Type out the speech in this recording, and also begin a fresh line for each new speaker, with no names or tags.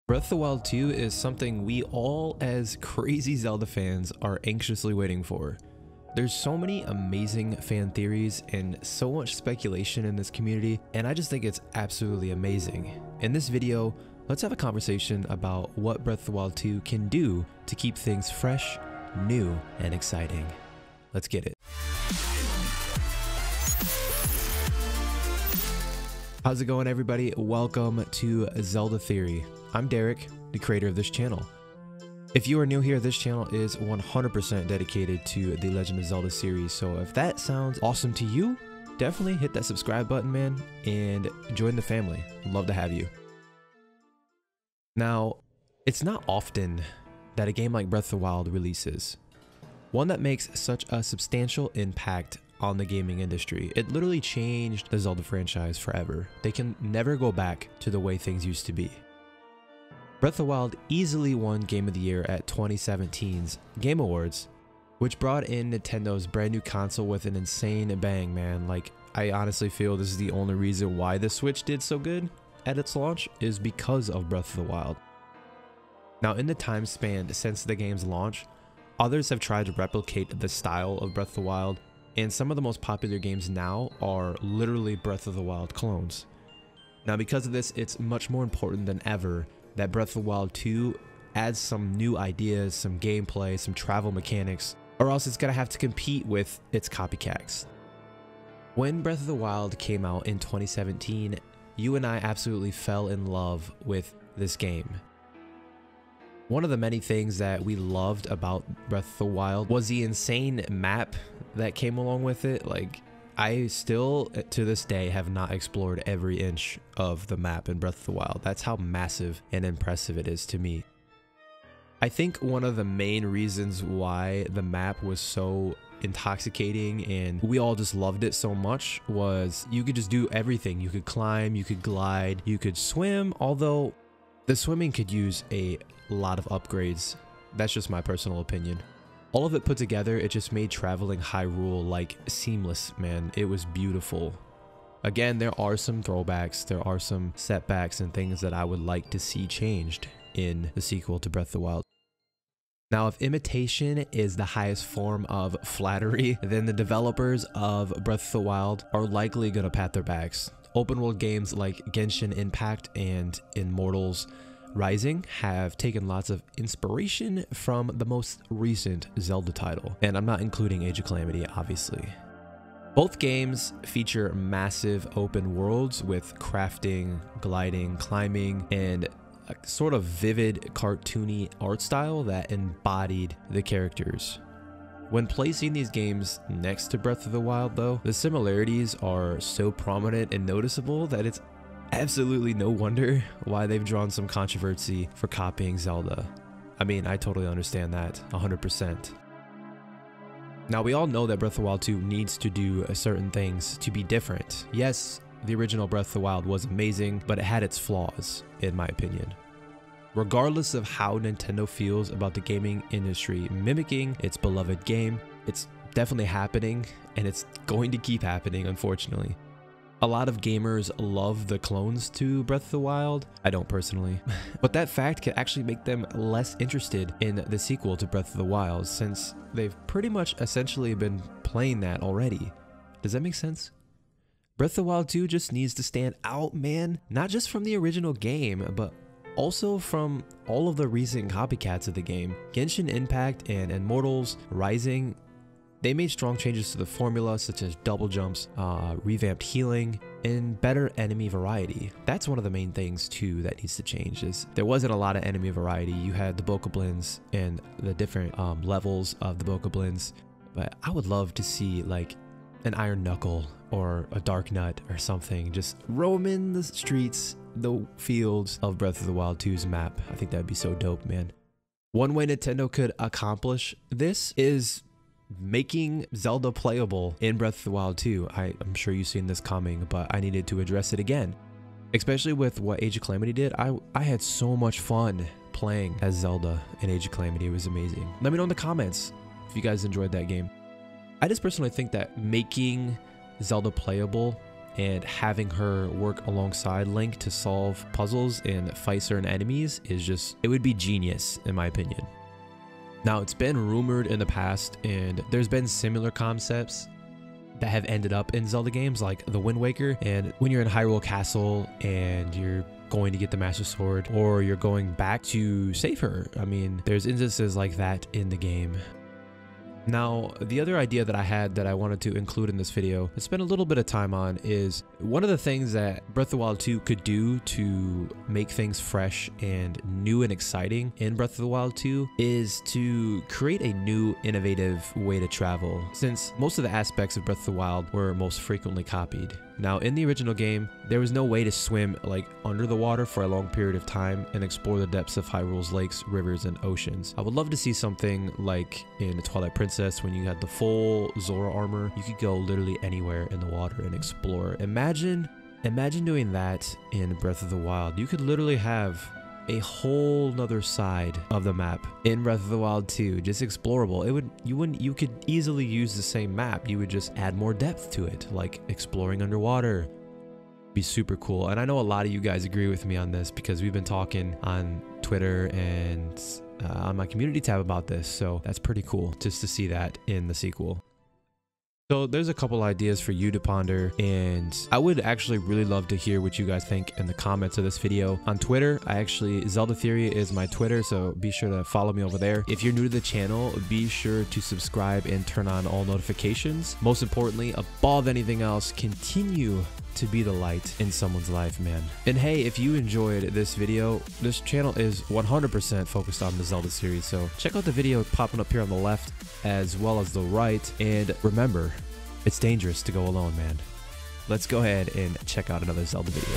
Breath of the Wild 2 is something we all as crazy Zelda fans are anxiously waiting for. There's so many amazing fan theories and so much speculation in this community, and I just think it's absolutely amazing. In this video, let's have a conversation about what Breath of the Wild 2 can do to keep things fresh, new, and exciting. Let's get it. How's it going, everybody? Welcome to Zelda Theory. I'm Derek, the creator of this channel. If you are new here, this channel is 100% dedicated to the Legend of Zelda series, so if that sounds awesome to you, definitely hit that subscribe button, man, and join the family. I'd love to have you. Now, it's not often that a game like Breath of the Wild releases, one that makes such a substantial impact on the gaming industry. It literally changed the Zelda franchise forever. They can never go back to the way things used to be. Breath of the Wild easily won Game of the Year at 2017's Game Awards, which brought in Nintendo's brand new console with an insane bang, man. Like, I honestly feel this is the only reason why the Switch did so good at its launch is because of Breath of the Wild. Now, in the time span since the game's launch, others have tried to replicate the style of Breath of the Wild, and some of the most popular games now are literally Breath of the Wild clones. Now, because of this, it's much more important than ever that Breath of the Wild 2 adds some new ideas, some gameplay, some travel mechanics, or else it's gonna have to compete with its copycats. When Breath of the Wild came out in 2017, you and I absolutely fell in love with this game. One of the many things that we loved about Breath of the Wild was the insane map that came along with it. Like, I still, to this day, have not explored every inch of the map in Breath of the Wild. That's how massive and impressive it is to me. I think one of the main reasons why the map was so intoxicating and we all just loved it so much was you could just do everything. You could climb, you could glide, you could swim, although the swimming could use a lot of upgrades. That's just my personal opinion. All of it put together, it just made traveling Hyrule like seamless, man. It was beautiful. Again, there are some throwbacks, there are some setbacks and things that I would like to see changed in the sequel to Breath of the Wild. Now, if imitation is the highest form of flattery, then the developers of Breath of the Wild are likely gonna pat their backs. Open world games like Genshin Impact and Immortals Rising have taken lots of inspiration from the most recent Zelda title, and I'm not including Age of Calamity, obviously. Both games feature massive open worlds with crafting, gliding, climbing, and a sort of vivid cartoony art style that embodied the characters. When placing these games next to Breath of the Wild, though, the similarities are so prominent and noticeable that it's absolutely no wonder why they've drawn some controversy for copying Zelda. I mean, I totally understand that, 100%. Now, we all know that Breath of the Wild 2 needs to do certain things to be different. Yes, the original Breath of the Wild was amazing, but it had its flaws, in my opinion. Regardless of how Nintendo feels about the gaming industry mimicking its beloved game, it's definitely happening, and it's going to keep happening, unfortunately. A lot of gamers love the clones to Breath of the Wild. I don't personally. But that fact can actually make them less interested in the sequel to Breath of the Wild, since they've pretty much essentially been playing that already. Does that make sense? Breath of the Wild 2 just needs to stand out, man. Not just from the original game, but also from all of the recent copycats of the game. Genshin Impact and Immortals Rising, they made strong changes to the formula, such as double jumps, revamped healing, and better enemy variety. That's one of the main things too that needs to change, is there wasn't a lot of enemy variety. You had the Bokoblins and the different levels of the Bokoblins, but I would love to see like an Iron Knuckle or a Dark Nut or something just roaming the streets, the fields of Breath of the Wild 2's map. I think that'd be so dope, man. One way Nintendo could accomplish this is making Zelda playable in Breath of the Wild 2. I'm sure you've seen this coming, but I needed to address it again. Especially with what Age of Calamity did. I had so much fun playing as Zelda in Age of Calamity. It was amazing. Let me know in the comments if you guys enjoyed that game. I just personally think that making Zelda playable and having her work alongside Link to solve puzzles and fight certain enemies is just, it would be genius in my opinion. Now, it's been rumored in the past, and there's been similar concepts that have ended up in Zelda games like the Wind Waker, and when you're in Hyrule Castle and you're going to get the Master Sword, or you're going back to save her. I mean, there's instances like that in the game. Now, the other idea that I had that I wanted to include in this video and spend a little bit of time on is one of the things that Breath of the Wild 2 could do to make things fresh and new and exciting in Breath of the Wild 2 is to create a new innovative way to travel, since most of the aspects of Breath of the Wild were most frequently copied. Now, in the original game, there was no way to swim like under the water for a long period of time and explore the depths of Hyrule's lakes, rivers, and oceans. I would love to see something like in Twilight Princess when you had the full Zora armor. You could go literally anywhere in the water and explore. Imagine doing that in Breath of the Wild. You could literally have a whole nother side of the map in Breath of the Wild 2, just explorable. You could easily use the same map. You would just add more depth to it, like exploring underwater. Be super cool. And I know a lot of you guys agree with me on this because we've been talking on Twitter and on my community tab about this. So that's pretty cool just to see that in the sequel. So there's a couple ideas for you to ponder, and I would actually really love to hear what you guys think in the comments of this video. On Twitter, Zelda Theory is my Twitter, so be sure to follow me over there. If you're new to the channel, be sure to subscribe and turn on all notifications. Most importantly, above anything else, continue to be the light in someone's life, man. And hey, if you enjoyed this video, this channel is 100% focused on the Zelda series, so check out the video popping up here on the left as well as the right. And remember, it's dangerous to go alone, man. Let's go ahead and check out another Zelda video.